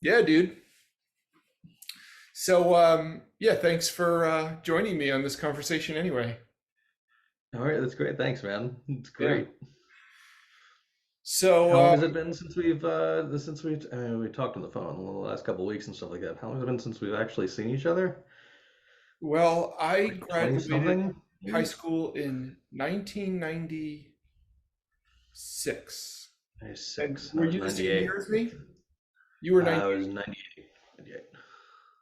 Yeah, dude. So, yeah, thanks for joining me on this conversation anyway. All right, that's great. Thanks, man. It's Yeah. great. So, How long has it been since we talked on the phone the last couple of weeks and stuff like that? How long has it been since we've actually seen each other? well, I Like 20 graduated something, high maybe? school in 1996. And 96. I were was you the same 98. year as me? You were I 98. was 98. 98.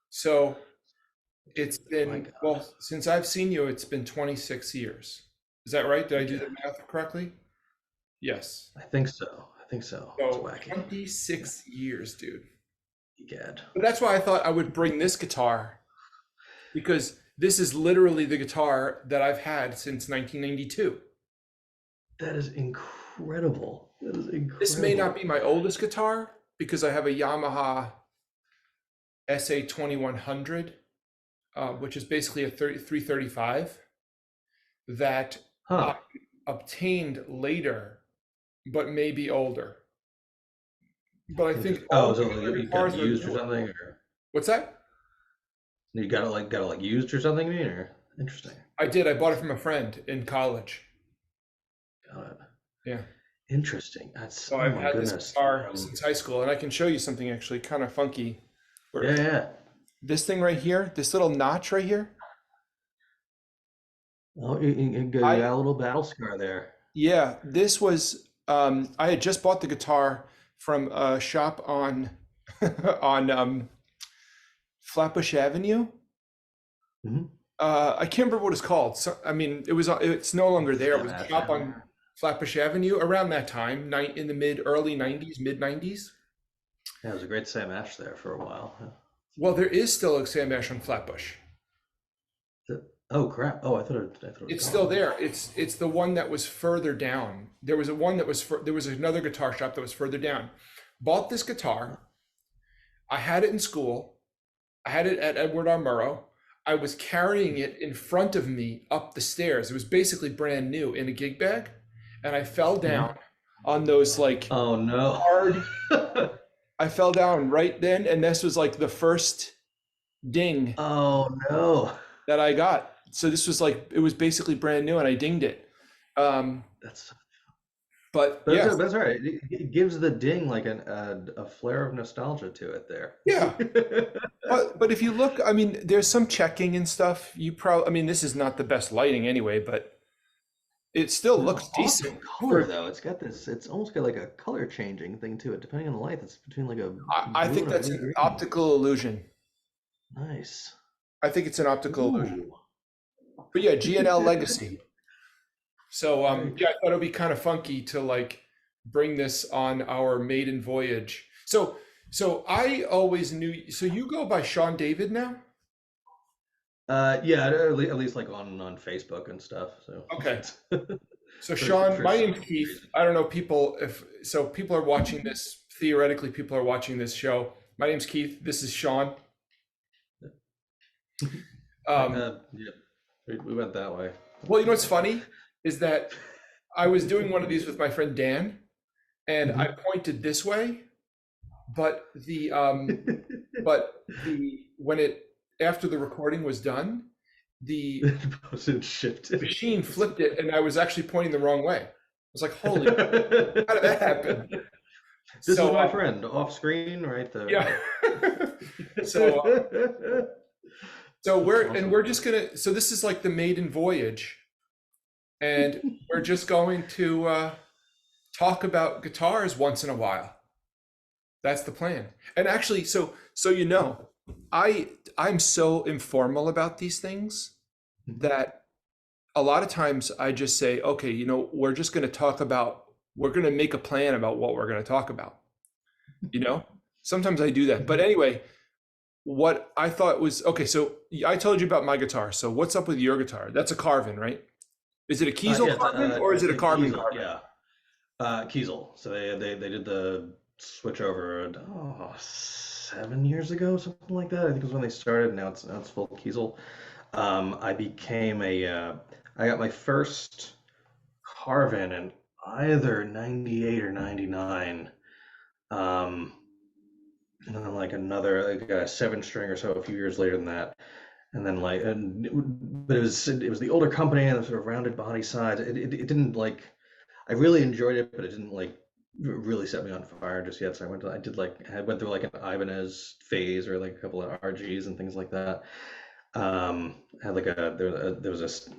So it's My been, God. well, since I've seen you, it's been 26 years. Is that right? Did I do Yeah, the math correctly? Yes. I think so. I think so. That's So wacky. Yeah, 26 years, dude. egad. But that's why I thought I would bring this guitar because this is literally the guitar that I've had since 1992. That is incredible. That is This may not be incredible. my oldest guitar because I have a Yamaha SA 2100, which is basically a 335 that I Huh. obtained later, but maybe older. But I think Oh, all so the like other you got it guitars are used or newer. something, or What's that? you got it like used or something, you mean, or interesting. I did. I bought it from a friend in college. Got it. Yeah. Interesting. That's So oh I've my had this goodness. guitar since high school, and I can show you something actually kind of funky. Where Yeah, yeah. this thing right here, this little notch right here, Oh, you I got a little battle scar there. yeah, this was I had just bought the guitar from a shop on on Flatbush Avenue. Hmm. I can't remember what it's called. So, I mean, it's no longer there. It Sam was a Ash shop down on there. Flatbush Avenue around that time, in the early 90s, mid 90s. Yeah, it was a great Sam Ash there for a while. Yeah. Well, there is still a Sam Ash on Flatbush. Oh crap. Oh, I thought it was It's still gone. there. It's the one that was further down. There was a one that was there was another guitar shop that was further down. Bought this guitar. I had it in school. I had it at Edward R. Murrow. I was carrying it in front of me up the stairs. It was basically brand new in a gig bag, and I fell Mhm. down on those like Oh no. hard. I fell down right then, and this was like the first ding Oh no. that I got. So this was like it was basically brand new, and I dinged it. Um, That's but but yes, that's all right. It gives the ding like a flair of nostalgia to it there. yeah. But if you look, I mean, there's some checking and stuff. You probably, I mean, this is not the best lighting anyway, but it still looks No, decent awesome color for. though. It's got this. It's almost got like a color changing thing to it, depending on the light. It's between like a I blue think and a that's blue an green. optical illusion. Nice. I think it's an optical illusion. Ooh. But yeah, G&L Legacy. So Very yeah, I cool. thought it'd be kind of funky to like bring this on our maiden voyage. So I always knew. So you go by Sean David now? Yeah, at least like on Facebook and stuff. So Okay. So for Sean, for my some name's Keith. reason. I don't know people if so people are watching this theoretically people are watching this show. My name's Keith. This is Sean. Um, Yeah, we went that way. well, you know what's funny is that I was doing one of these with my friend Dan, and I Mhm. pointed this way, but the when it after the recording was done, the Posted shifted. machine flipped it, and I was actually pointing the wrong way. I was like, "Holy, how did that happen?" This is So my friend off screen right yeah. there. so That's we're awesome. just gonna so this is like the maiden voyage, and we're just going to talk about guitars once in a while. That's the plan. And actually, so you know, I'm so informal about these things that a lot of times I just say, okay, you know, we're going to make a plan about what we're going to talk about. You know, sometimes I do that. But anyway, what I thought was okay. So I told you about my guitar. So what's up with your guitar? That's a Carvin, right? Is it a Kiesel Yeah, Carvin or is it a carbon Kiesel, Carvin? yeah. Kiesel. So they did the switch over 7 years ago, something like that. I think it was when they started. Now it's full Kiesel. I became I got my first Carvin in either 98 or 99. Um, and then like another like a seven string or so a few years later than that. And then like, but it was the older company and the sort of rounded body size. It didn't like I really enjoyed it, but it didn't like really set me on fire just yet. So I went through like an Ibanez phase or like a couple of RGs and things like that. Had like there was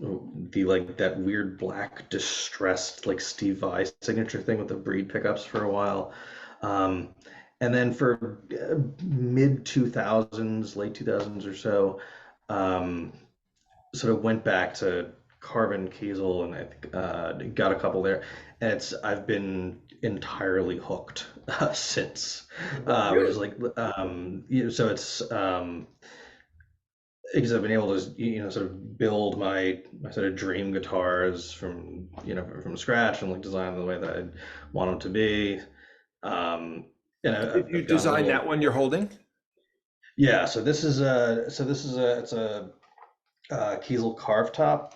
the like that weird black distressed like Steve Vai signature thing with the breed pickups for a while. Um, and then for mid 2000s, late 2000s or so, um, sort of went back to carbon Kiesel and I think got a couple there. And I've been entirely hooked since, which is Really? like so it's because I've been able to sort of build my sort of dream guitars from from scratch and like design them the way that I want them to be. Um, and Did you I've gotten a design that little one you're holding? yeah. So this is a Kiesel carve top.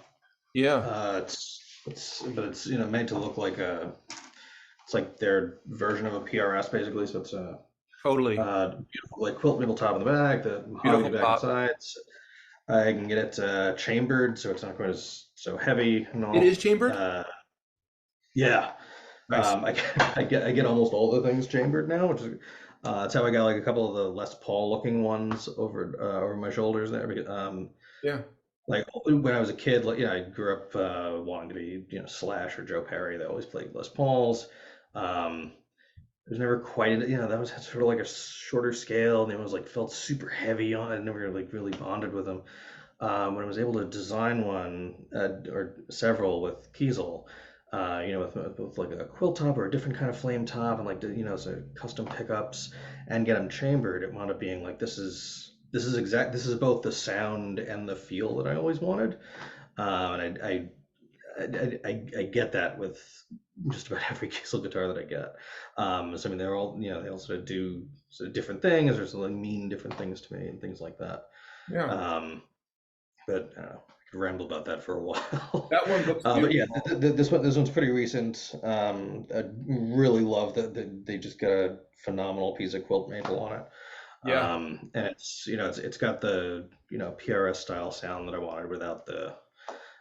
Yeah, It's made to look like it's like their version of a PRS basically. So it's a totally. beautiful like quilt maple top in the back, the mahogany Beautiful back and top. sides. I can get it chambered, so it's not quite as so heavy and It all. is chambered? Uh, yeah, Nice. I get almost all the things chambered now, which is that's how I got like a couple of the Les Paul looking ones over my shoulders there. Yeah. Like when I was a kid, like I grew up wanting to be Slash or Joe Perry. They always played Les Pauls. Um, it was never quite that was sort of like a shorter scale, and it was like felt super heavy on. I never like really bonded with them. When I was able to design one or several with Kiesel, with like a quilt top or a different kind of flame top, and like so custom pickups, and get them chambered, it wound up being like this is both the sound and the feel that I always wanted, and I get that with just about every Kiesel guitar that I get. So I mean, they're all they all sort of do sort of different things, or sort of mean different things to me, and things like that. Yeah. Um, but I don't know. I could ramble about that for a while. That one looks But yeah, beautiful. this one's pretty recent. I really love that they just got a phenomenal piece of quilt maple on it. Yeah. And it's got the PRS style sound that I wanted without the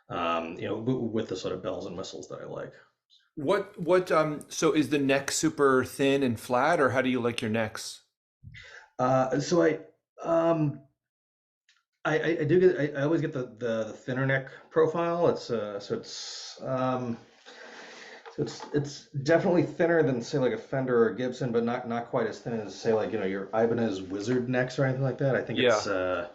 with the sort of bells and whistles that I like. So is the neck super thin and flat, or how do you like your necks? So um I do get I always get the thinner neck profile. It's definitely thinner than say like a Fender or a Gibson, but not quite as thin as say like your Ibanez Wizard necks or anything like that. Yeah.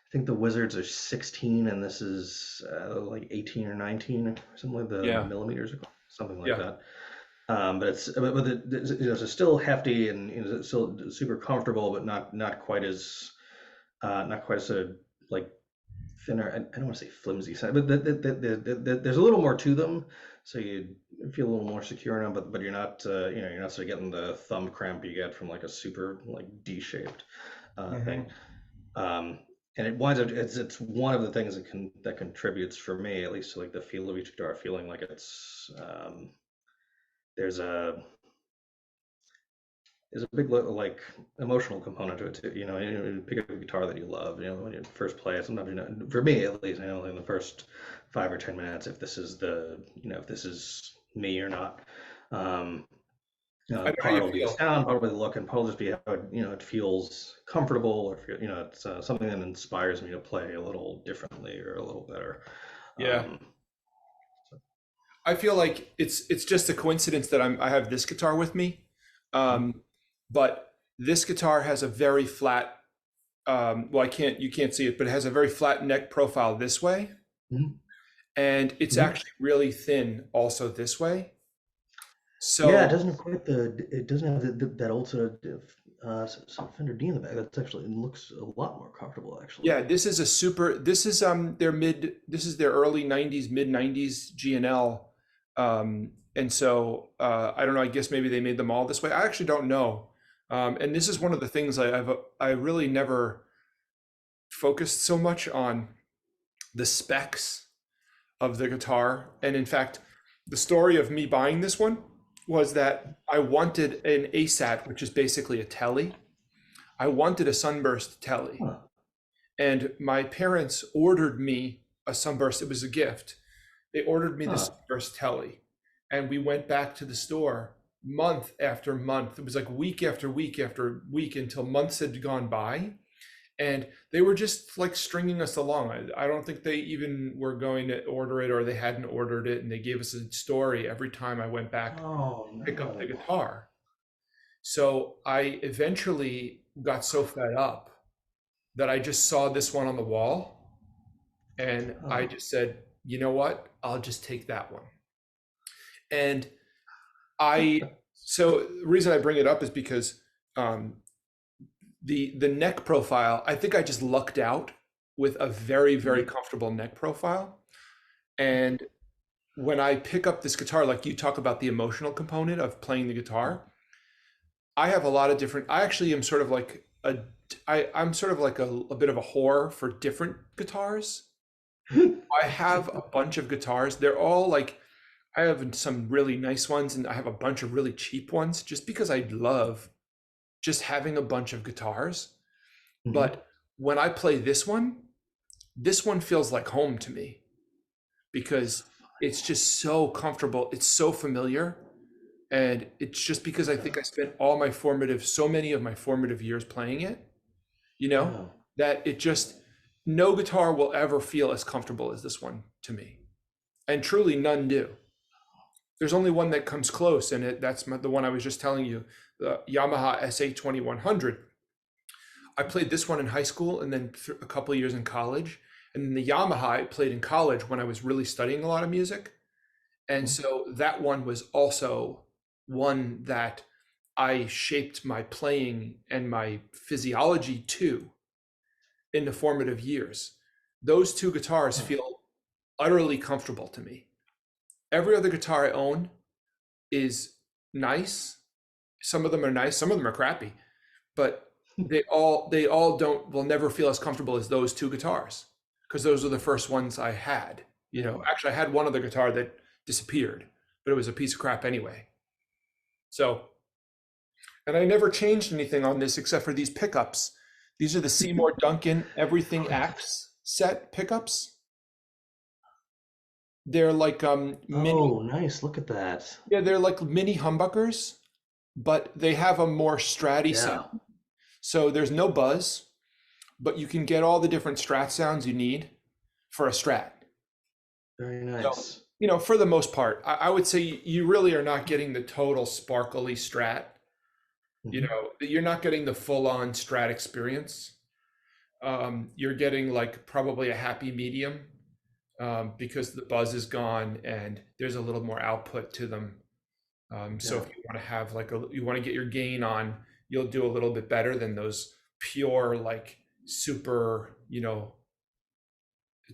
I think the Wizards are 16 and this is like 18 or 19 or something like the Yeah. millimeters or something like Yeah. that. It's still hefty and it's still super comfortable, but not quite as like thinner. I don't want to say flimsy side, but there's a little more to them, so you feel a little more secure in them. But you're not you're not sort of getting the thumb cramp you get from like a super like D-shaped thing. Hmm. Um, and it winds up it's one of the things that contributes for me at least to like the feel of each guitar, feeling like there's a there's a big like emotional component to it too. You pick up a guitar that you love. When you first play it, sometimes for me at least, in the first 5 or 10 minutes, if this is me or not. Um, I know how part you will be the feel. sound, part will be the look, and part will just be how it feels comfortable, or it's something that inspires me to play a little differently or a little better. Yeah. Um, I feel like it's just a coincidence that I have this guitar with me. Um, but this guitar has a very flat well, you can't see it, but it has a very flat neck profile this way, mhm, and it's mhm. actually really thin also this way. Yeah, it So doesn't have quite it doesn't have that old sort of Fender D in the back. That's actually it looks a lot more comfortable actually. yeah, this is this is their early 90s, mid 90s G&L. And so I don't know, I guess maybe they made them all this way. I actually don't know. And this is one of the things I really never focused so much on the specs of the guitar. And in fact, the story of me buying this one was that I wanted an ASAT, which is basically a telly. I wanted a Sunburst telly. Huh. And my parents ordered me a Sunburst. It was a gift. They ordered me the Huh. Sunburst telly. And we went back to the store month after month. It was like week after week after week until months had gone by. And they were just like stringing us along. I don't think they even were going to order it or they hadn't ordered it. And they gave us a story every time I went back to Oh pick up the no. guitar. So I eventually got so fed up that I just saw this one on the wall and I Huh. just said, you know what? I'll just take that one. And I, so the reason I bring it up is because um, the neck profile, I think I just lucked out with a very, very Mhm. comfortable neck profile. And when I pick up this guitar, like you talk about the emotional component of playing the guitar, I have a lot of different, I actually am sort of like I'm sort of like a bit of a whore for different guitars. I have a bunch of guitars. They're all like, I have some really nice ones and I have a bunch of really cheap ones just because I love just having a bunch of guitars. Mhm. But when I play this one feels like home to me because it's just so comfortable. It's so familiar. And it's just because I think I spent so many of my formative years playing it, you know, Yeah. that it just, no guitar will ever feel as comfortable as this one to me. And truly none do. There's only one that comes close, and the one I was just telling you, the Yamaha SA2100. I played this one in high school and then a couple of years in college. And then the Yamaha I played in college when I was really studying a lot of music. And Mhm. so that one was also one that I shaped my playing and my physiology to in the formative years. Those two guitars Huh. feel utterly comfortable to me. Every other guitar I own is nice. Some of them are nice, some of them are crappy, but they all don't will never feel as comfortable as those two guitars because those are the first ones I had. You know, Yeah. actually I had one other guitar that disappeared, but it was a piece of crap anyway. So, and I never changed anything on this except for these pickups. These are the Seymour Duncan Everything Acts set pickups. They're like mini, Oh, nice. Look at that. yeah, they're like mini humbuckers, but they have a more stratty Yeah. sound. So there's no buzz, but you can get all the different Strat sounds you need for a Strat. Very So, nice. you know, for the most part, I would say you really are not getting the total sparkly Strat. You Mhm. know, you're not getting the full-on Strat experience. You're getting like probably a happy medium because the buzz is gone and there's a little more output to them. So Yeah. if you want to have like you want to get your gain on, you'll do a little bit better than those pure like super, you know,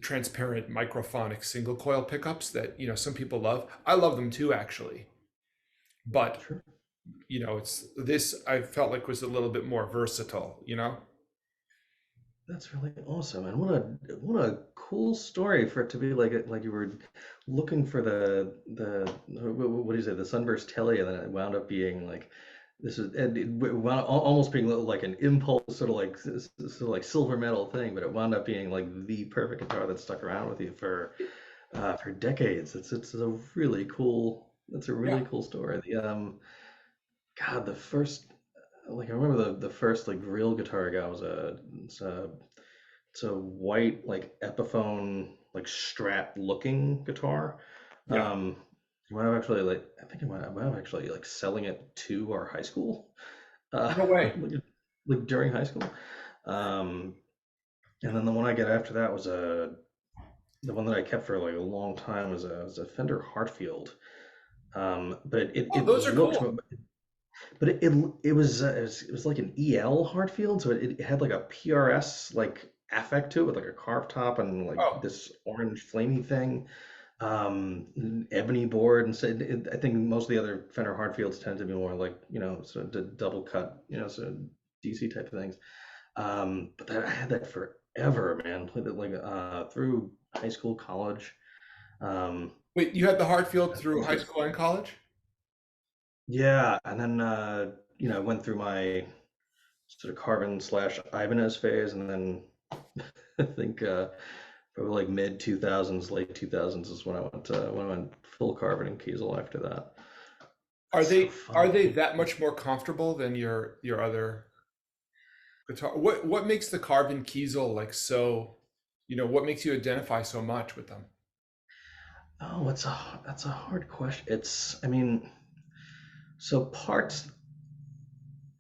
transparent microphonic single coil pickups that, you know, some people love. I love them too, actually. But, Sure. you know, it's this I felt like was a little bit more versatile, you know? That's really awesome, and what a cool story for it to be like you were looking for what do you say, the Sunburst Telly, and then it wound up being like this is and it wound up almost being like an impulse sort of like silver medal thing, but it wound up being like the perfect guitar that stuck around with you for decades. It's a really cool. That's a Yeah. really cool story. God, the first like I remember the first like real guitar I got was it's a white like Epiphone like Strat looking guitar. Yeah. I might have actually like I might have actually like selling it to our high school, No way. like, like during high school. Um, and then the one I got after that was the one that I kept for like a long time was a Fender Hartfield. But Oh, it those are looked cool. but it was like an EL Hartfield, so it had like a PRS like affect to it with like a carved top and like Oh, this orange flamey thing, ebony board, and so I think most of the other Fender Hartfields tend to be more like sort of the double cut, sort of DC type of things. But I had that forever, man. Played it like through high school, college. Um, wait, you had the Hartfield that through was high good. school and college? Yeah, and then I went through my sort of carbon slash Ibanez phase, and then I think probably like mid 2000s, late 2000s is when I went full carbon and Kiesel after that. Are It's so they fun. that much more comfortable than your other guitar? What makes the carbon Kiesel like so, what makes you identify so much with them? Oh, that's a hard question. I mean, so parts.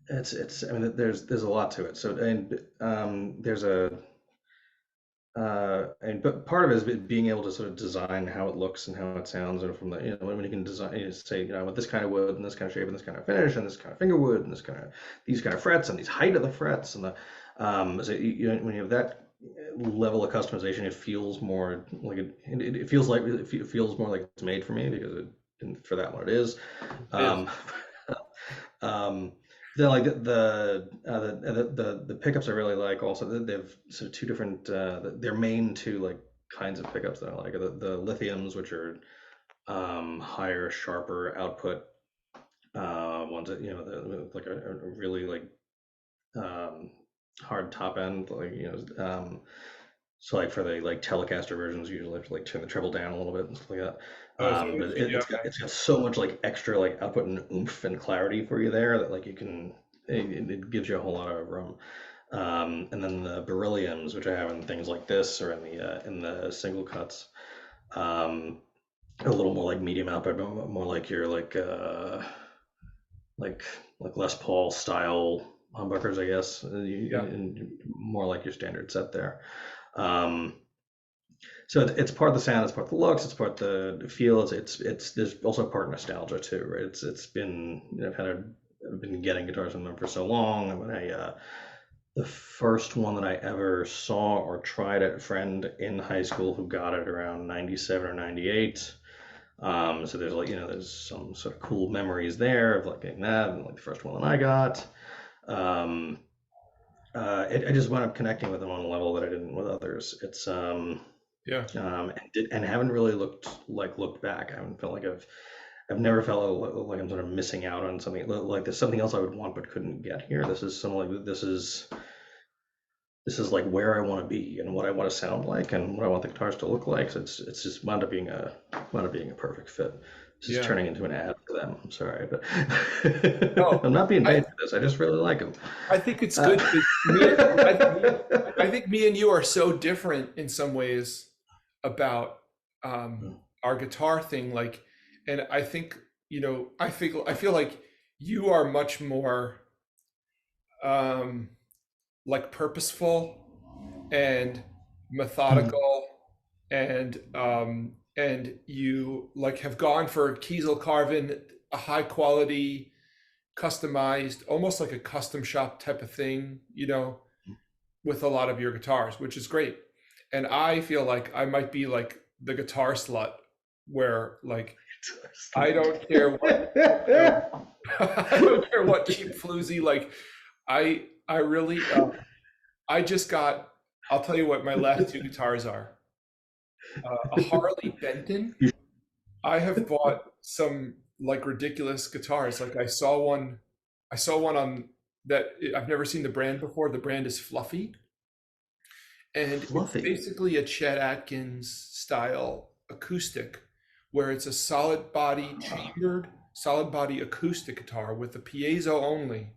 I mean, there's a lot to it. So, and there's and but part of it is being able to sort of design how it looks and how it sounds, and from the when you can design, say, I want this kind of wood and this kind of shape and this kind of finish and this kind of finger wood and these kind of frets and these height of the frets and the so when you have that level of customization, it feels more like it feels like it feels more like it's made for me because for that one it is. It is. Um, Um, then like the pickups I really like also they've sort of two different they're main two like kinds of pickups that I like the lithiums, which are higher sharper output ones that like a really like um, hard top end like so like for the like Telecaster versions, usually have to like turn the treble down a little bit and stuff like that. Oh, so But yeah, okay. it's got so much like extra like output and oomph and clarity for you there that like you can it gives you a whole lot of room. And then the berylliums, which I have in things like this or in the single cuts, um, a little more like medium output, more like your like Les Paul style humbuckers, I guess, Yeah. and more like your standard set there. Um, so it's part of the sound, it's part of the looks, it's part of the feel. It's there's also part nostalgia too, right? It's been I've been getting guitars from them for so long. And when the first one that I ever saw or tried at a friend in high school who got it around 97 or 98. So there's like there's some sort of cool memories there of like getting that and like the first one that I got. Um, I just wound up connecting with them on a level that I didn't with others. Yeah. And haven't really looked back. I haven't felt like I've never felt like I'm sort of missing out on something like there's something else I would want but couldn't get here. This is like where I want to be and what I want to sound like and what I want the guitars to look like. So it's just wound up being a perfect fit. This is Yeah. turning into an ad for them. I'm sorry, but No, I'm not being I paid for this. I just really like them. I think it's Uh, good because I think me and you are so different in some ways about our guitar thing. Like, and I think, I feel like you are much more um, like purposeful and methodical, and you like have gone for Kiesel carving, a high quality, customized, almost like a custom shop type of thing, with a lot of your guitars, which is great. And I feel like I might be like the guitar slut, where like I don't care what, I don't care what cheap floozy, like I really I just got, I'll tell you what my last two guitars are. A Harley Benton. I have bought some like ridiculous guitars. Like I saw one on that I've never seen the brand before. The brand is Fluffy, and it's Fluffy. basically a Chet Atkins style acoustic, where it's a solid body acoustic guitar with a piezo only,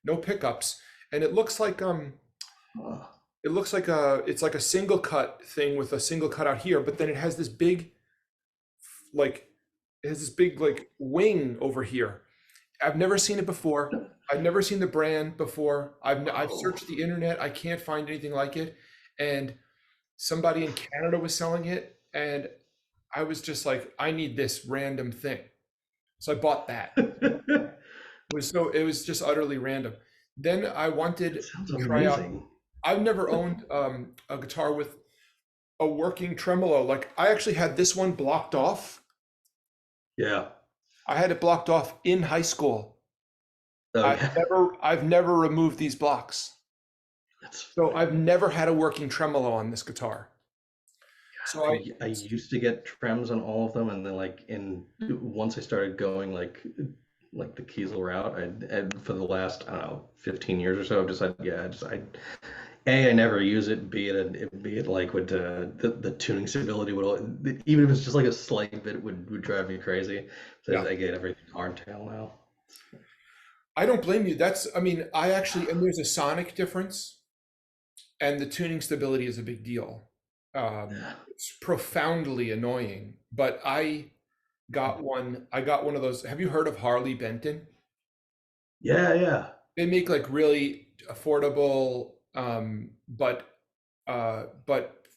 no pickups, and it's like a single cut thing with a single cut out here, but then it has this big like like wing over here. I've never seen it before. I've never seen the brand before. I've Oh, searched the internet. I can't find anything like it. And somebody in Canada was selling it, and I was just like, I need this random thing. So I bought that. that It was just utterly random. Then I wanted sounds to try out. amazing. I've never owned a guitar with a working tremolo. Like I actually had this one blocked off. Yeah. I had it blocked off in high school. Oh yeah. I've never removed these blocks. That's So funny. I've never had a working tremolo on this guitar. So I used to get trems on all of them, and then like in once I started going like like the Kiesel route. And for the last, I don't know, 15 years or so, I've decided, yeah, I never use it. B it like would the tuning stability even if it's just like a slight bit would drive me crazy. So Yeah. I get everything hardtail now. I don't blame you. I mean, I actually, and there's a sonic difference, and the tuning stability is a big deal. Yeah. It's profoundly annoying, but I got one of those. Have you heard of Harley Benton? Yeah, yeah. They make like really affordable, but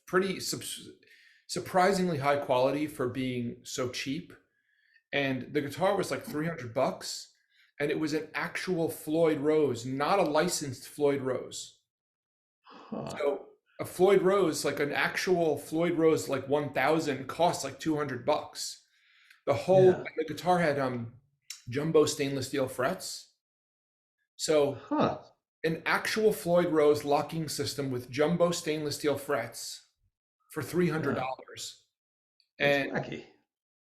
pretty surprisingly high quality for being so cheap. And the guitar was like 300 bucks, and it was an actual Floyd Rose, not a licensed Floyd Rose. Huh. So a Floyd Rose, like an actual Floyd Rose, like 1000 costs like 200 bucks. Yeah. The guitar had jumbo stainless steel frets. So Huh. an actual Floyd Rose locking system with jumbo stainless steel frets for Yeah. $300. That's And wacky.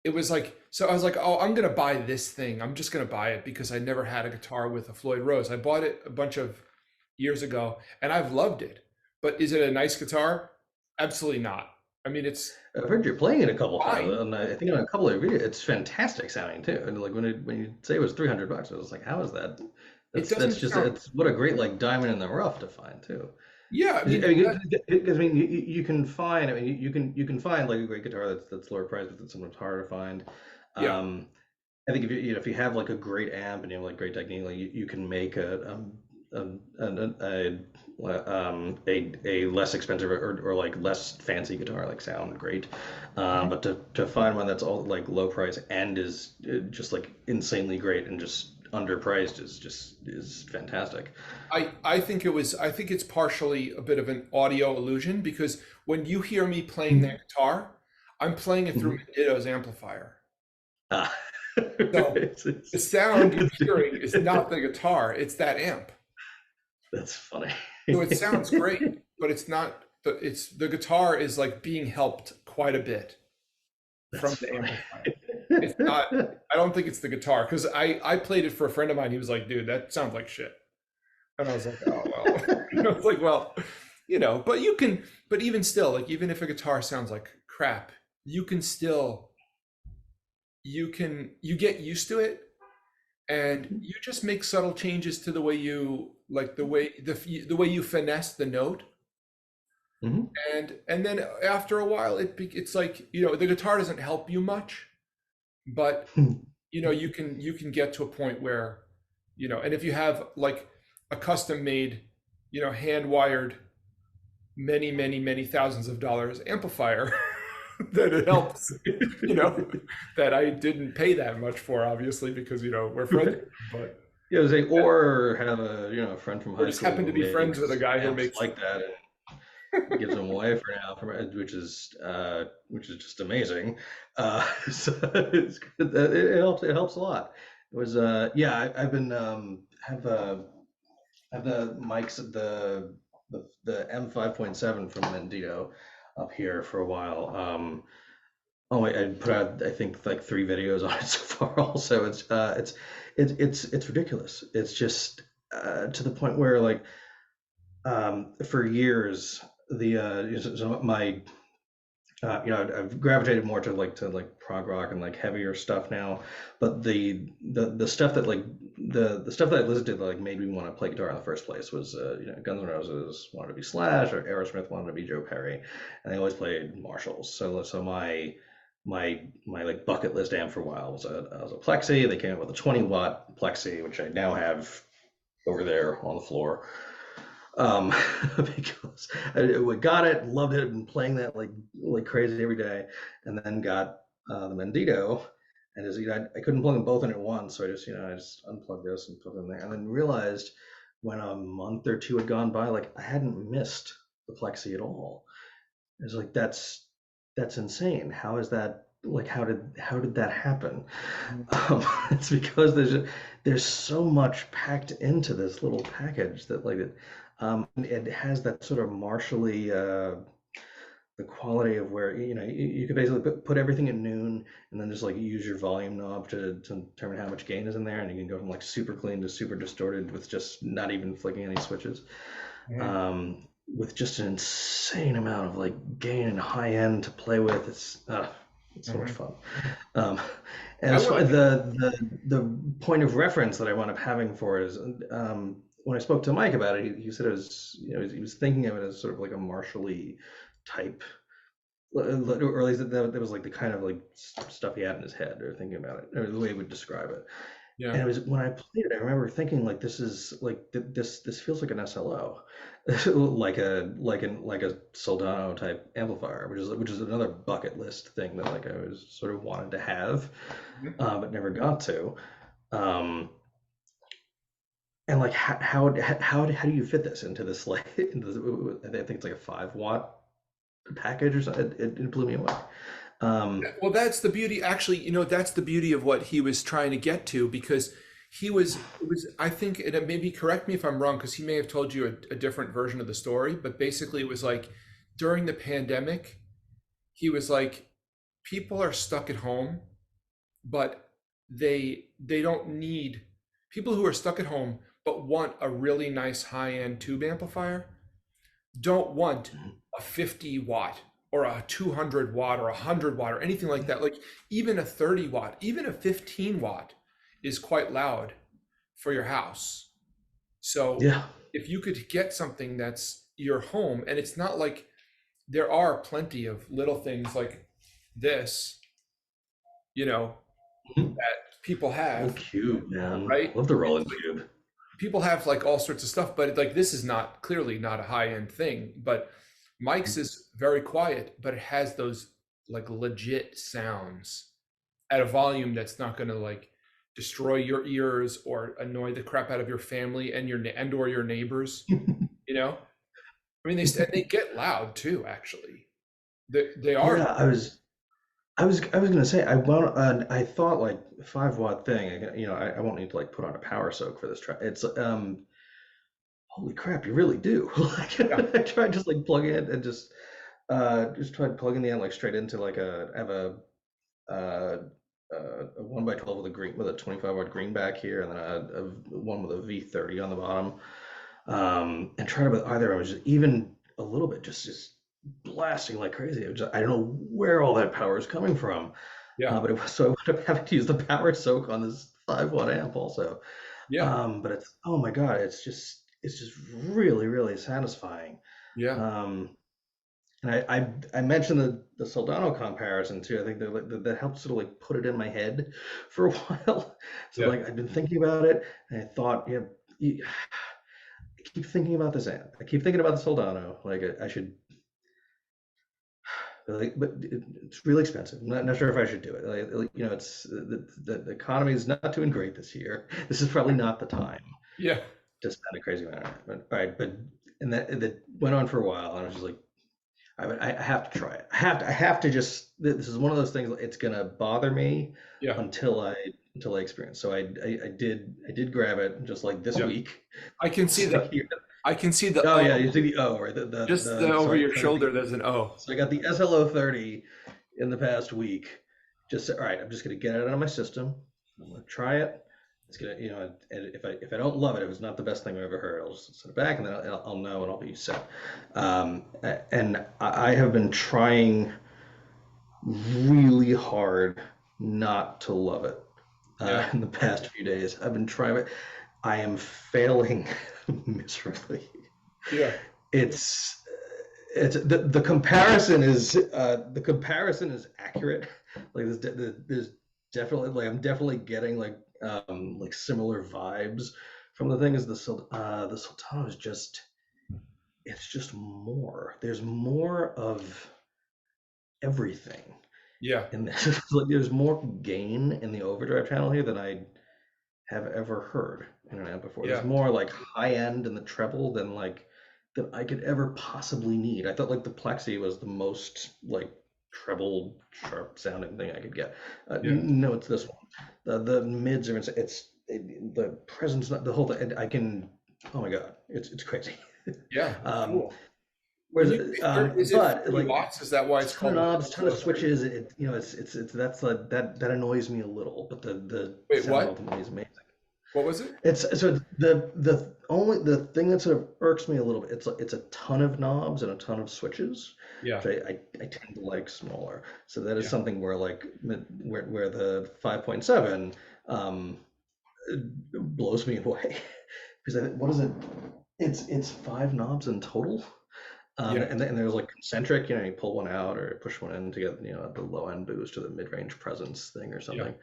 it was like, so I was like, oh, I'm gonna buy this thing. I'm just gonna buy it because I never had a guitar with a Floyd Rose. I bought it a bunch of years ago and I've loved it. But is it a nice guitar? Absolutely not. I mean, it's I've heard you're playing it a couple times, fine. and I think on a couple of videos, it's fantastic sounding too. And like when you say it was 300 bucks, I was like, how is that? It That's doesn't just sound, it's what a great like diamond in the rough to find too. yeah, I 'Cause, mean, I mean, because I mean, you can find, I mean, you can find like a great guitar that's lower priced, but that's sometimes harder to find. yeah. Um, I think if if you have like a great amp and you have like great technique, like you can make a less expensive or like less fancy guitar like sound great. Mhm. But to find one that's all like low price and is just like insanely great and just underpriced is fantastic. I think it's partially a bit of an audio illusion because when you hear me playing that guitar, I'm playing it through Mhm. Mandito's amplifier. Ah. So It's, the sound you're it's, hearing is not the guitar, it's that amp. that's funny. So it sounds great, but it's not the guitar is like being helped quite a bit That's from the funny. amplifier. It's not, I don't think it's the guitar because I played it for a friend of mine. He was like, dude, that sounds like shit. And I was like, oh well. I was like, well, but but even still, like even if a guitar sounds like crap, you can still you get used to it and you just make subtle changes to the way you like the way you finesse the note. Mhm. And then after a while it's like, the guitar doesn't help you much, but you can get to a point where, and if you have like a custom made, hand wired many thousands of dollars amplifier, then it helps, you know, that I didn't pay that much for, obviously, because, we're friends, Right. but, Yeah, say, or have a a friend from or high just school happen to who be friends with a makes guy who amps makes, like that and gives them away for now, which is just amazing. So it's good. It helps a lot. It was yeah, I've been have the mics the M5.7 from Mendito up here for a while. Oh, I put out I think like 3 videos on it so far. Also, it's ridiculous. It's just to the point where like for years so my I've gravitated more to like prog rock and like heavier stuff now, but the stuff that like the stuff that I listened to that like made me want to play guitar in the first place was Guns N' Roses wanted to be Slash or Aerosmith wanted to be Joe Perry, and they always played Marshalls. So my like bucket list amp for a while was a Plexi. They came out with a 20-watt Plexi, which I now have over there on the floor. um, because I got it, loved it, and playing that like crazy every day, and then got the Mendito, and just I couldn't plug them both in at once, so I just unplugged this and put them there, and then realized when a month or two had gone by, like I hadn't missed the Plexi at all. It's like that's insane. How is that? Like how did that happen? It's because there's so much packed into this little package that like it has that sort of martially the quality of where, you know, you could basically put everything at noon and then just like use your volume knob to determine how much gain is in there, and you can go from like super clean to super distorted with just not even flicking any switches, Mhm. with just an insane amount of like gain and high end to play with. It's so much Mhm. fun. Um, and I as want far to. the point of reference that I wound up having for it is, when I spoke to Mike about it, he said it was, you know, he was thinking of it as sort of like a Marshall-y type, or at least that was like the kind of like stuff he had in his head, or thinking about it, or the way he would describe it. Yeah. And it was when I played it, I remember thinking like, this is like this feels like an SLO, like a Soldano type amplifier, which is another bucket list thing that like I was sort of wanted to have, Mhm. but never got to. Um, and like how do you fit this into this like I think it's like a 5 watt package or something. It blew me away. Um, Well, that's the beauty. Actually, that's the beauty of what he was trying to get to, because I think, and maybe correct me if I'm wrong, because he may have told you a different version of the story, but basically it was like during the pandemic, he was like, people are stuck at home, but they don't need people who are stuck at home but want a really nice high-end tube amplifier don't want a 50 watt or a 200 watt or a 100 watt or anything like that. Like even a 30 watt, even a 15 watt is quite loud for your house. So yeah, if you could get something that's your home, and it's not like there are plenty of little things like this, you know, that people Roll have, cube, man. right? Love the It's rolling like cube. people have like all sorts of stuff, but like this is not clearly not a high end thing. But Mike's is very quiet, but it has those like legit sounds at a volume that's not going to like destroy your ears or annoy the crap out of your family and or your neighbors. You know, I mean, they get loud too. Actually, they are. Yeah, I was gonna say, I thought like 5 watt thing. You know, I won't need to like put on a power soak for this track. It's holy crap, you really do. Like Yeah, I tried just like plugging it and just tried plugging the end like straight into like I have uh, a 1x12 with a green with a 25 watt greenback here, and then a one with a V30 on the bottom. And tried it with either. I was just even a little bit just blasting like crazy. I don't know where all that power is coming from, yeah, but it was so I wound up having to use the power soak on this 5 watt amp also. yeah, But it's, oh my god, it's just really really satisfying. yeah, Um, and I mentioned the Soldano comparison too. I think that helps sort of like put it in my head for a while. So yeah, like I've been thinking about it, and I thought, yeah, I keep thinking about this amp. I keep thinking about the Soldano. Like I should, like, but it's really expensive. I'm not sure if I should do it. Like, you know, it's the economy is not doing great this year. This is probably not the time yeah, to spend a crazy amount on it. But all right, but and that went on for a while, and I was just like, I have to try it. I have to just. This is one of those things. It's gonna bother me yeah, until I experience. So I did grab it just like this yeah. week. I can see So the I can see the oh O yeah, you see the O, right? just So over I your got shoulder. There's an O. so I got the SLO 30 in the past week. Just all right, I'm just gonna get it out of my system. I'm gonna try it. It's gonna, you know, and if I don't love it, if it's not the best thing I've ever heard, I'll just set it back, and then I'll know, and I'll be set. And I have been trying really hard not to love it, Yeah, in the past few days. I've been trying it. I am failing miserably. yeah, It's the comparison is accurate. Like there's definitely like I'm definitely getting like similar vibes from the thing. Is the Sultana is just, it's just more. There's more of everything yeah, in this. Like there's more gain in the overdrive channel here than I have ever heard in an amp before. There's yeah, more like high end in the treble than I could ever possibly need. I thought like the Plexi was the most like treble sharp sounding thing I could get. yeah, No, it's this one. The mids are the presence, not the whole thing. I can, oh my god, it's crazy. yeah. um, Cool. Whereas, Is it but 40 like watts? Is that why it's ton of called knobs, ton of a 30? switches. It's that's like that annoys me a little. But the Wait, sound what? ultimately is amazing. What was it? It's so the thing that sort of irks me a little bit. It's a ton of knobs and a ton of switches, Yeah, which I tend to like smaller. So that is yeah. something where like where the 5.7 blows me away because what is it? It's five knobs in total. Yeah, And there's like concentric, you pull one out or push one in to get, the low end boost or the mid range presence thing or yeah, something.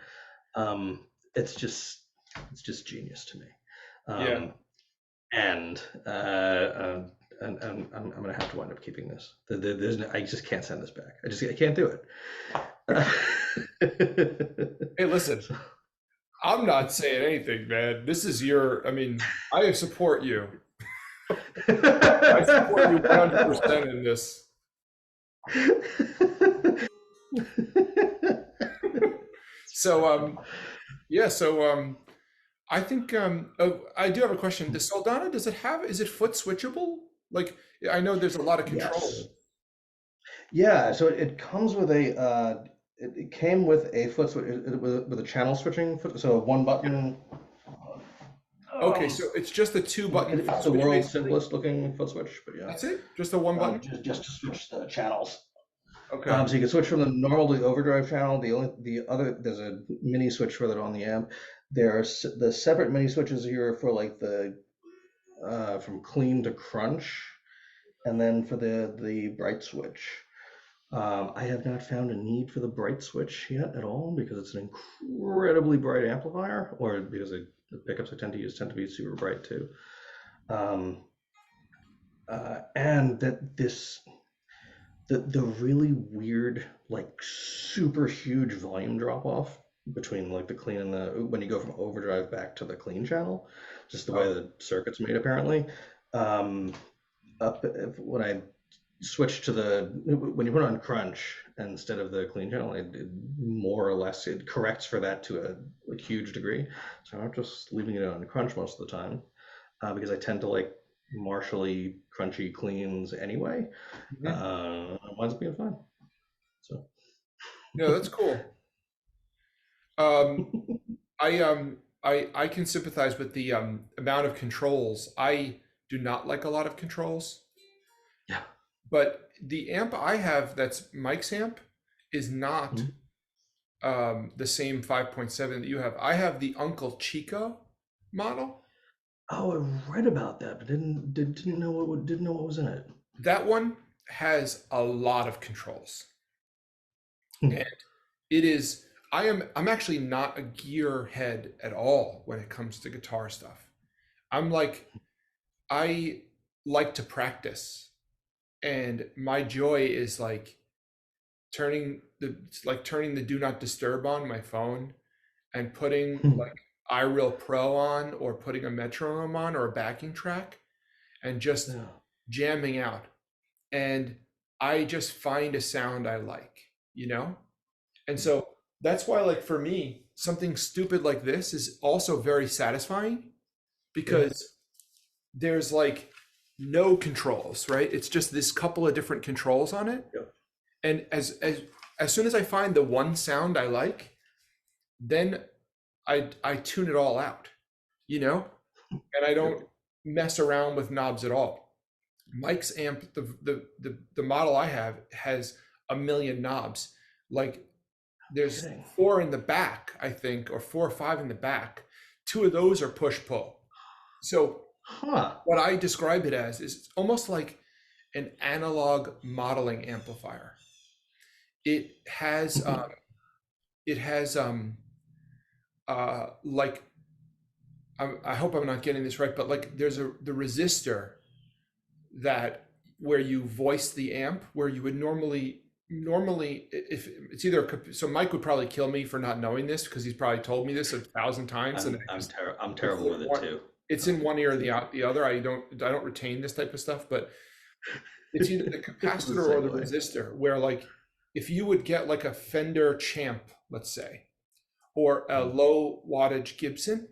Um, it's just it's just genius to me. yeah. Um, and uh, uh, and I'm gonna have to wind up keeping this. There's no, I just can't send this back. I can't do it. Hey, listen, So- I'm not saying anything, man. This is your, I mean, I support you. I support you 100% in this. So, yeah, so I think oh, I do have a question. The Soldana, is it foot switchable? Like, I know there's a lot of Yes. control. Yeah, so it comes with it came with a foot switch with a channel switching foot, so one button. Okay, Um, so it's just a two button foot it's the switch, world's basically. simplest looking foot switch, but yeah, That's it? Just a one button? just to switch the channels. Okay. So you can switch from the normal to the overdrive channel. The other there's a mini switch for that on the amp. The separate mini switches here for like the from clean to crunch, and then for the bright switch. I have not found a need for the bright switch yet at all because it's an incredibly bright amplifier, or because the pickups I tend to use tend to be super bright too. Um, and that the really weird, like super huge volume drop off between like the clean and the when you go from overdrive back to the clean channel, just the way Oh, the circuit's made apparently. Um, when I switched to when you put on crunch instead of the clean channel, it more or less it corrects for that to a huge degree. So I'm just leaving it on crunch most of the time because I tend to like martially crunchy cleans anyway. mhm. It winds up being fine. So Yeah, that's cool. Um, I can sympathize with the amount of controls. I do not like a lot of controls, yeah. but the amp I have that's Mike's amp is not Mhm. the same 5.7 that you have. I have the Uncle Chico model. Oh, I read about that, but didn't know didn't know what was in it. That one has a lot of controls. Hmm. And it is I'm actually not a gear head at all when it comes to guitar stuff. I'm like I like to practice, and my joy is like turning the do not disturb on my phone and putting Hmm. like iReal Pro on, or putting a metronome on, or a backing track, and just Yeah. jamming out. And I just find a sound I like, you know? And so that's why, like, for me, something stupid like this is also very satisfying, Yeah. because there's like no controls, right? It's just this couple of different controls on it. Yep. And as soon as I find the one sound I like, then I tune it all out, you know? And I Yep. don't mess around with knobs at all. Mike's amp, the model I have, has a million knobs. Like, there's Kidding. four in the back, I think, or four or five in the back. Two of those are push pull. So Huh. what I describe it as is almost like an analog modeling amplifier. It has it has like, I hope I'm not getting this right, but like there's the resistor that where you voice the amp, where you would normally if it's either so Mike would probably kill me for not knowing this, because he's probably told me this 1,000 times, and I'm it's terrible in with it one, too. it's in one ear and the other. I don't retain this type of stuff, but it's either the It's the capacitor or same the way. resistor, where like if you would get like a Fender Champ, let's say, or a low wattage Gibson,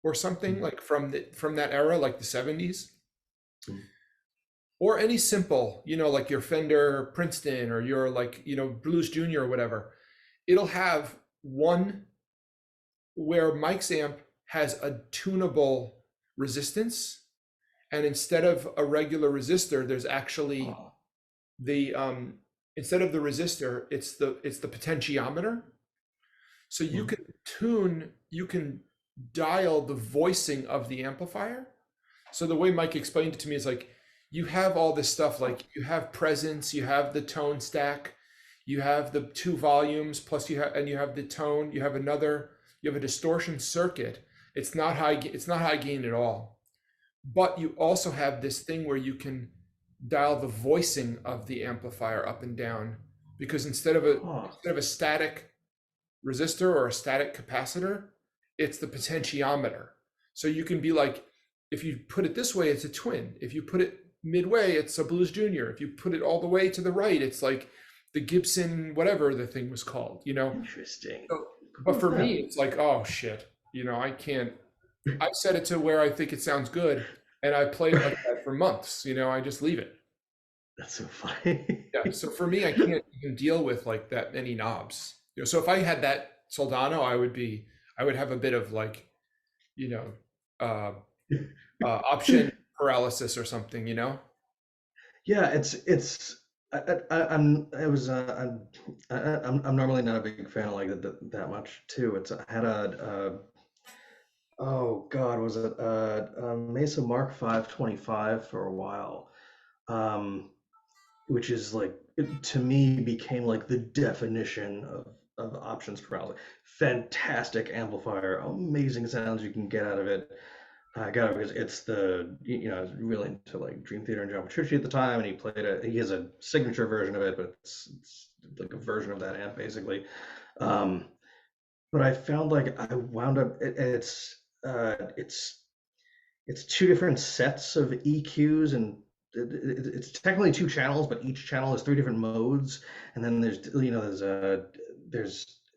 or something like from that era, like the 70s, or any simple, like your Fender Princeton or your like, Blues Junior or whatever, it'll have one where Mike's amp has a tunable resistance, and instead of a regular resistor, there's actually Oh. the instead of the resistor, it's the potentiometer. So you Mhm. can you can dial the voicing of the amplifier. So the way Mike explained it to me is like, you have all this stuff, like you have presence, you have the tone stack, you have the two volumes, plus you have the tone, you have a distortion circuit. It's not high gain at all. But you also have this thing where you can dial the voicing of the amplifier up and down, because Huh. instead of a static resistor or a static capacitor, it's the potentiometer. So you can be like, if you put it this way, it's a twin. If you put it midway, it's a Blues Junior. If you put it all the way to the right, it's like the Gibson, whatever the thing was called. Interesting. So, Cool but as for that. me, it's like, oh shit, I can't. I set it to where I think it sounds good, and I play it like that for months. I just leave it. That's so funny. Yeah. So for me, I can't even deal with like that many knobs. So if I had that Soldano, I would have a bit of like, you know, uh, option paralysis or something. Yeah, it's I'm I was I'm normally not a big fan of like that much too. I had oh God, was it a Mesa Mark 525 for a while, um, which is like to me became like the definition of options paralysis. Fantastic amplifier, amazing sounds you can get out of it. I got it because I was really into like Dream Theater and John Petrucci at the time, and he has a signature version of it, but it's like a version of that amp basically. Um, but I found like I wound up, it's two different sets of EQs, and it's technically two channels, but each channel has three different modes, and then there's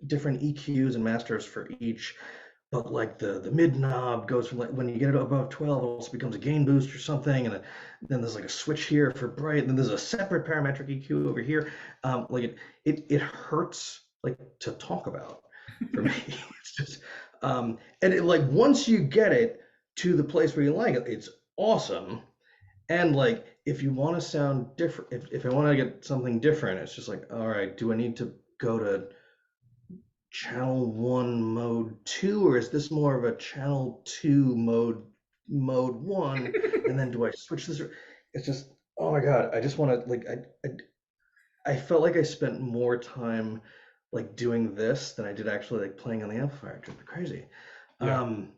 different EQs and masters for each. But like the mid knob goes from, like, when you get it above 12, it also becomes a gain boost or something, and then there's like a switch here for bright, and then there's a separate parametric EQ over here. Like it hurts like to talk about for me. It's just and it, like, once you get it to the place where you like it, it's awesome. And like if you want to sound different, if I want to get something different, it's just like, all right, do I need to go to channel one mode two, or is this more of a channel two mode one? And then do I switch this? It's just, oh my God, I just want to like I felt like I spent more time like doing this than I did actually like playing on the amplifier. It's crazy. Yeah. Um,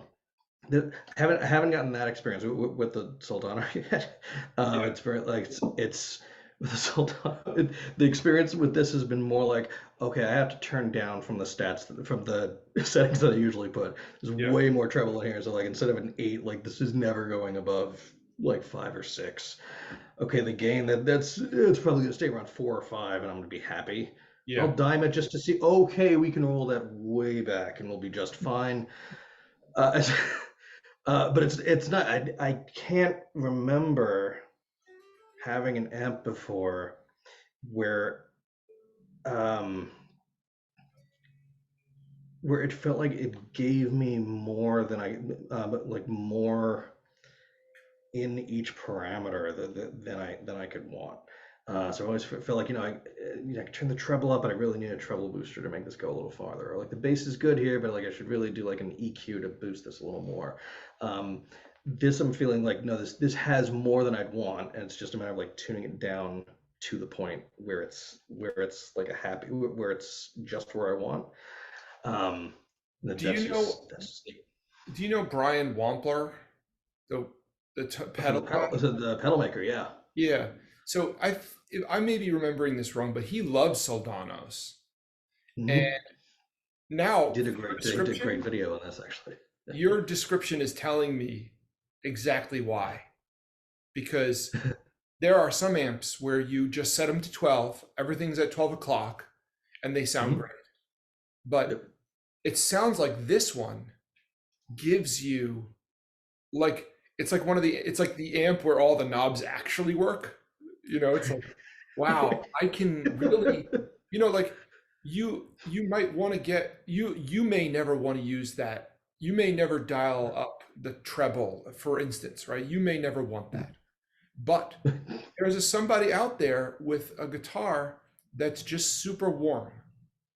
I haven't gotten that experience with the Soldano yet. Yeah. It's very like it's with the Soldano. The experience with this has been more like, okay, I have to turn down from the from the settings that I usually put. There's Yeah. way more treble in here, so like instead of an 8, like this is never going above like 5 or 6. Okay, the gain it's probably gonna stay around 4 or 5, and I'm gonna be happy. I'll Yeah. dime it just to see. Okay, we can roll that way back, and we'll be just fine. Uh, but it's not. I can't remember having an amp before where um where it felt like it gave me more than but like more in each parameter than I could want. So I always feel like, I could turn the treble up, but I really need a treble booster to make this go a little farther. Or like the bass is good here, but like I should really do like an EQ to boost this a little more. This I'm feeling like, no, this has more than I'd want, and it's just a matter of like tuning it down to the point where it's like where it's just where I want. Um, Do you know that's do you know Brian Wampler, the pedal guy? the pedal maker, yeah. Yeah. So I may be remembering this wrong, but he loves Soldanos. And Mhm. now He did a great video on this actually. your description is telling me exactly why. Because there are some amps where you just set them to 12, everything's at 12 o'clock, and they sound Mhm. great. But Yep. it sounds like this one gives you, like, it's like it's like the amp where all the knobs actually work. It's like, wow, I can really, like you might want to you may never want to use that. You may never dial up the treble, for instance, right? You may never want that. But there's somebody out there with a guitar that's just super warm,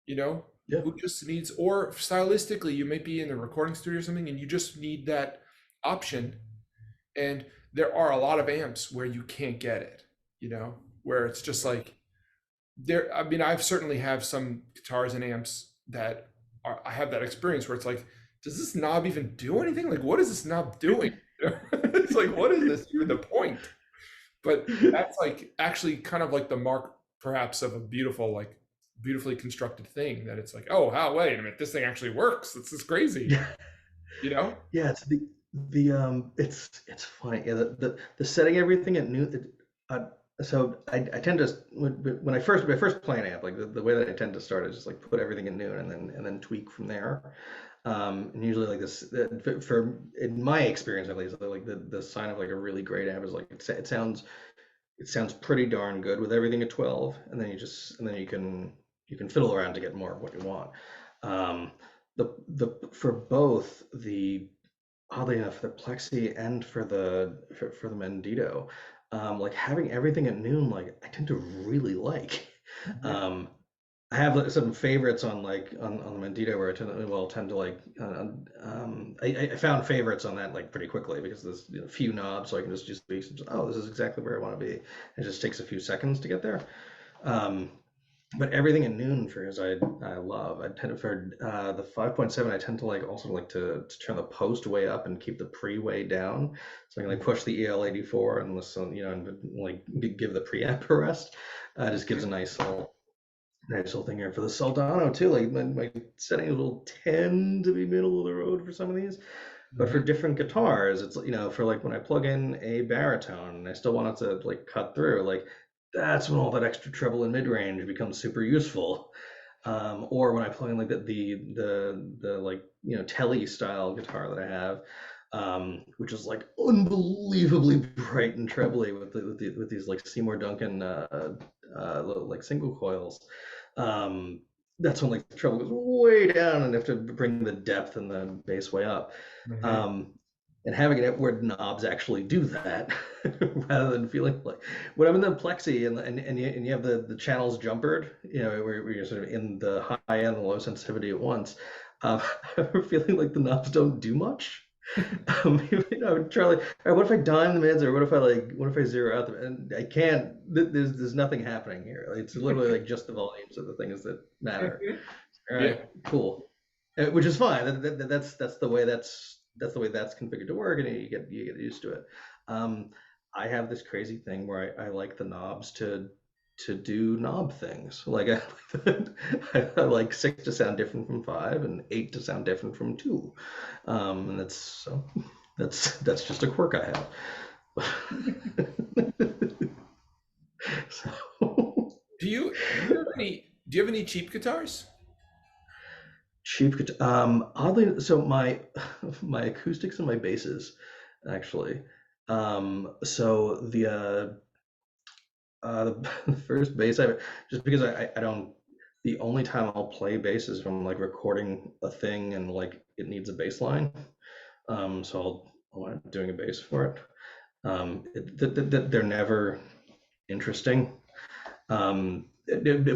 you know, Yeah. who just needs, or stylistically, you might be in a recording studio or something and you just need that option. And there are a lot of amps where you can't get it, where it's just like there. I mean, I've certainly have some guitars and amps that I have that experience where it's like, does this knob even do anything? Like, what is this knob doing? It's like, what is this even the point? But that's like actually kind of like the mark perhaps of a beautifully constructed thing, that it's like, oh, wow, wait a minute, this thing actually works. This is crazy, Yeah. you know? Yeah, it's funny. Yeah, the setting everything at noon. So I tend to when I first play an amp, like the way that I tend to start is just like put everything at noon and then tweak from there. And usually like this for in my experience at least, like the sign of like a really great amp is like it sounds pretty darn good with everything at 12, and then you can fiddle around to get more of what you want. The for both the oddly enough, the Plexi and for the Mendito, like having everything at noon, like I tend to really like. Um, I have like, some favorites on on the Mendito where I tend to like. I found favorites on that like pretty quickly because there's few knobs, so I can just oh, this is exactly where I want to be. It just takes a few seconds to get there. Um, but everything at noon for his I love. I tend to for the 5.7 I tend to like also like to turn the post way up and keep the pre way down, so I can like push the EL84 and listen, and like give the preamp a rest. Just gives a nice little thing here for the Soldano too. Like my settings will tend to be middle of the road for some of these, but for different guitars, it's for like when I plug in a baritone and I still want it to like cut through, like that's when all that extra treble and mid range becomes super useful. Or when I plug in like the like Telly style guitar that I have, which is like unbelievably bright and trebly with these like Seymour Duncan like single coils. Um, that's when like the treble goes way down and I have to bring the depth and the bass way up. Mhm. Um, and having it where knobs actually do that rather than feeling like when I'm in the plexi and you have the channels jumpered, where you're sort of in the high end and low sensitivity at once. I'm feeling like the knobs don't do much. I would try like, all right, what if I dime the mids, or what if I zero out them? And I can't. There's nothing happening here. It's literally like just the volumes of the things that matter. All Yeah. right, cool. Which is fine. That's the way that's configured to work, and you get used to it. I have this crazy thing where I like the knobs to do knob things. Like I like 6 to sound different from 5, and 8 to sound different from 2. And that's just a quirk I have. So Do you have any cheap guitars? cheap guitar. Oddly, so my acoustics and my basses, actually. So the first bass I just because I don't the only time I'll play bass is from like recording a thing and like it needs a bass line. So I'll wind up doing a bass for it. They're never interesting.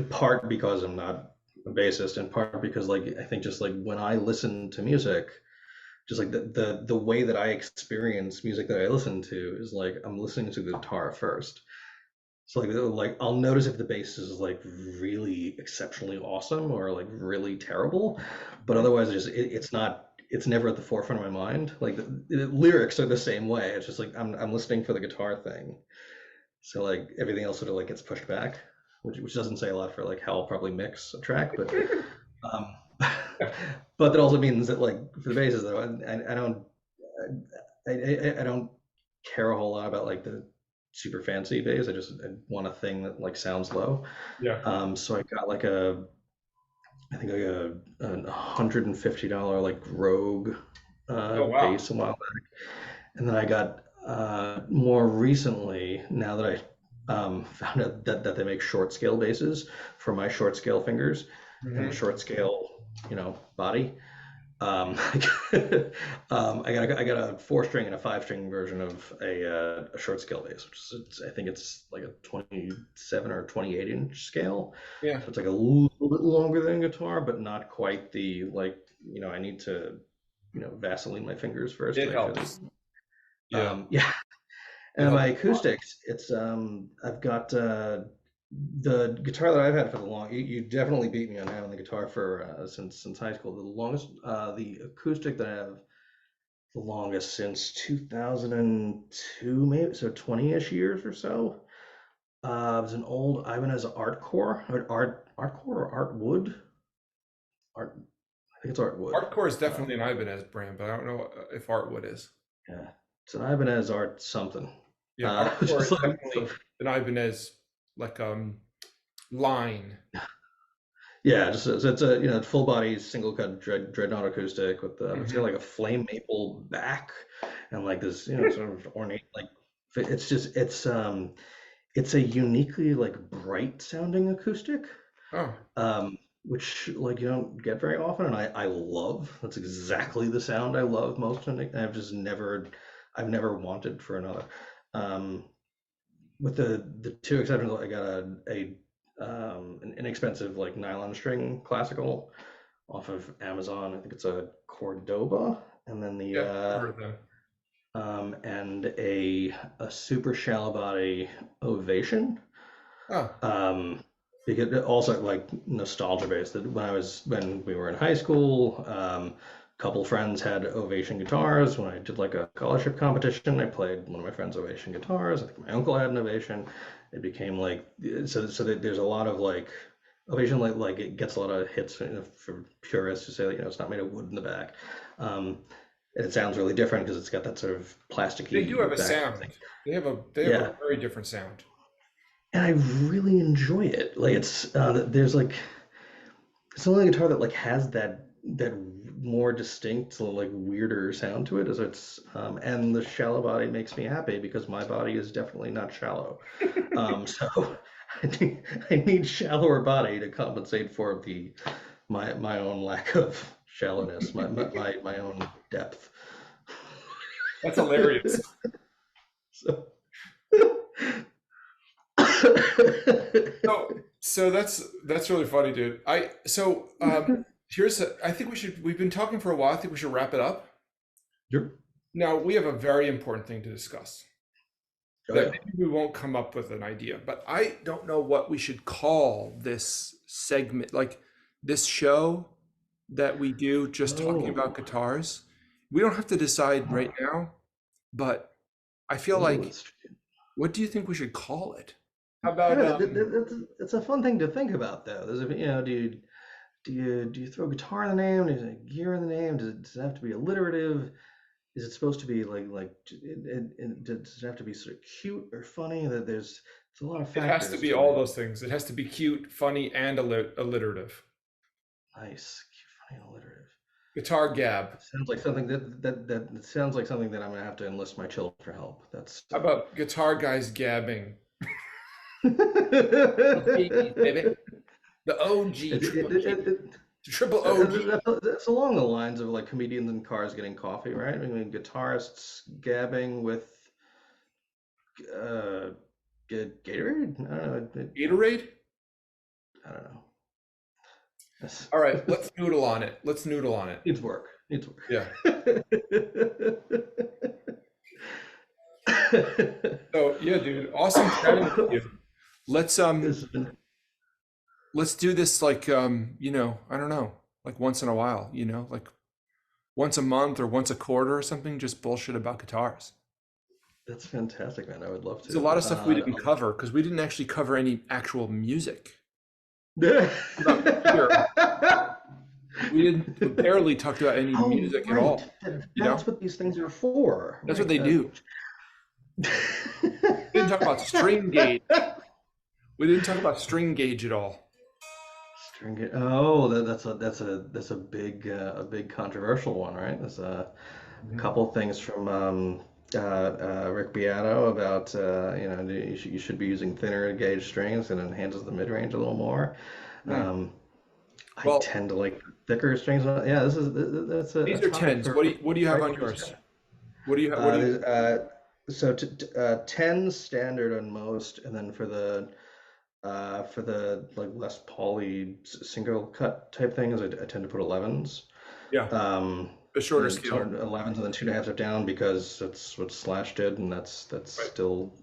Part because I'm not a bassist, and part because like I think just like when I listen to music, just like the way that I experience music that I listen to is like I'm listening to the guitar first. So like I'll notice if the bass is like really exceptionally awesome or like really terrible, but otherwise it's never at the forefront of my mind. Like the lyrics are the same way. It's just like I'm listening for the guitar thing. So like everything else sort of like gets pushed back, which doesn't say a lot for like how I'll probably mix a track, but um, but that also means that like for the basses though, I don't care a whole lot about like the super fancy bass. I want a thing that like sounds low. Yeah. So I got like I think like a $150 like Rogue Oh, wow. bass a while back. And then I got more recently, now that I found out that they make short scale bases for my short scale fingers and a Hmm. short scale, body. Um, I got a 4 string and a 5 string version of a short scale bass, which is, I think it's like a 27 or 28-inch scale. Yeah, So it's like a little bit longer than a guitar, but not quite the like, I need to, Vaseline my fingers first to it make sure helps. that, Yeah, yeah. it And my helps a lot. acoustics, it's I've got the guitar that I've had for the you definitely beat me on having the guitar for since high school. The longest the acoustic that I have the longest since 2002, maybe, so 20-ish years or so. It was an old Ibanez Artcore or Artwood. Art I think it's Artwood. Hardcore is Uh, definitely an Ibanez brand, but I don't know if Artwood is. yeah. It's an Ibanez Art something. Yeah, Hardcore Just is like definitely an Ibanez like line. Yeah, just it's a full body single cut dreadnought acoustic with it's got Hmm. like a flame maple back and like this sort of ornate like it's just it's a uniquely like bright sounding acoustic, Oh, which like you don't get very often, and I love. That's exactly the sound I love most, and I've never wanted for another. Um, with the two exceptions, I got an inexpensive like nylon string classical off of Amazon. I think it's a Cordoba, and then yeah, I've heard of them. and a super shallow body Ovation. Oh, Because also like nostalgia based. That when we were in high school, a couple friends had Ovation guitars. When I did like a scholarship competition, I played one of my friends' Ovation guitars. I think my uncle had an Ovation. It became like so that there's a lot of like Ovation like it gets a lot of hits for purists who say that it's not made of wood in the back. And it sounds really different because it's got that sort of they do have plasticky a back thing. sound. They have a Yeah, very different sound. and I really enjoy it. Like there's like it's the only guitar that like has that more distinct, like weirder sound to it. As it's and the shallow body makes me happy because my body is definitely not shallow. So I need shallower body to compensate for my own lack of shallowness, my own depth. That's hilarious. So So that's really funny, dude. I think we've been talking for a while. I think we should wrap it up. Sure. Now we have a very important thing to discuss Oh that yeah. maybe we won't come up with an idea, but I don't know what we should call this segment, like this show that we do just talking about Oh. guitars. We don't have to decide right now, but I feel Oh, like, what do you think we should call it? How I about don't know. It's a fun thing to think about, though. There's do you throw guitar in the name? Is it gear in the name? Does it have to be alliterative? Is it supposed to be does it have to be sort of cute or funny? That it's a lot of it has to factors be to all it. those things. It has to be cute, funny, and alliterative. Nice, cute, funny, alliterative. Guitar gab. Sounds like something that sounds like something that I'm gonna have to enlist my children for help. That's How about guitar guys gabbing? OGs, baby. it, The OG, it, triple it, G, it, triple OG. that's along the lines of like comedians in cars getting coffee, right? I mean, guitarists gabbing with uh, Gatorade. I don't know. Gatorade? I don't know. That's- All right, let's noodle on it. Let's noodle on it. Needs work. Needs Yeah. work. So yeah, dude, awesome chatting with you. Let's This has been let's do this like I don't know, like once in a while, like once a month or once a quarter or something, just bullshit about guitars. that's fantastic, man. I would love There's a to. lot of stuff we didn't cover because we didn't actually cover any actual music. About gear. We barely talked about any Oh, music at right. all. You know, That's what these things are for. that's what Right. they do. We didn't talk about string gauge. We didn't talk about string gauge at all. String it. Oh, that's a big controversial one, right? There's a Mhm. couple things from Rick Beato about you should be using thinner gauge strings and enhances the mid range a little more. Hmm. Um, I Well, tend to like thicker strings. Yeah, that's a these are topic tens. for What do you have on private yours? discussion. What do you have? What Uh, do you? there's, uh, so 10 standard on most, and then for the like less poly single cut type things, I tend to put 11s. Yeah, Um, the shorter and so scale. 11s and then 2.5s are down because that's what Slash did, and that's Right. still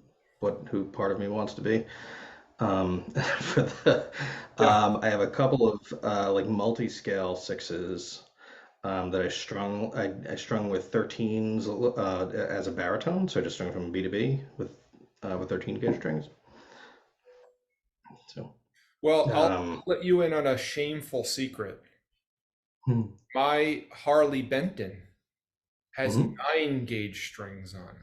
who part of me wants to be. For the Yeah. I have a couple of like multi-scale sixes that I strung with 13s as a baritone, so I just strung from B to B with 13 gauge strings. So Well, I'll um, let you in on a shameful secret. hmm, My Harley Benton has mhm. 9 gauge strings on it.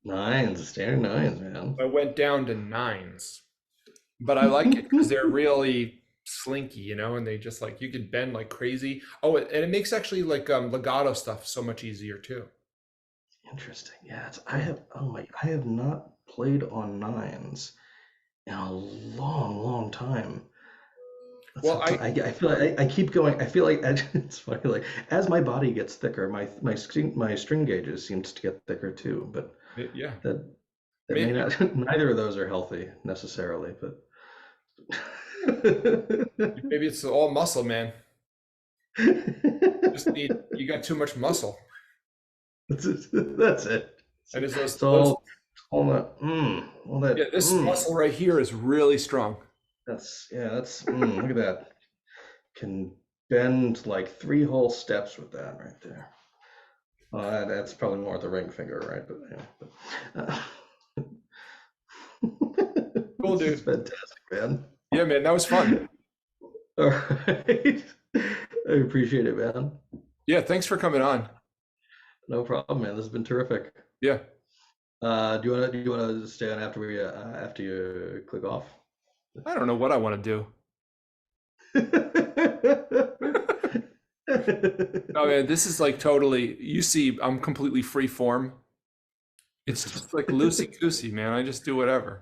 Nines, standard nines, man. I went down to 9s, but I like it because they're really slinky, and they just like you can bend like crazy. Oh, and it makes actually like legato stuff so much easier too. Interesting. Yeah, I have not played on nines in a long, long time. Well, I feel like I keep going. I feel like it's funny. Like as my body gets thicker, my string gauges seems to get thicker too. But yeah, that that may maybe not. Neither of those are healthy necessarily. But maybe it's all muscle, man. You got too much muscle. that's it. And is It's those all that. All yeah, that. this muscle right here is really strong. Look at that. Can bend like 3 whole steps with that right there. That's probably more the ring finger, right? Cool, This is dude. fantastic, man. Yeah, man, that was fun. All right. I appreciate it, man. Yeah, thanks for coming on. No problem, man. This has been terrific. Yeah. Do you wanna stay on after you click off? I don't know what I want to do. Oh man, this is like totally, you see, I'm completely free form. It's This is just like loosey goosey, man. I just do whatever.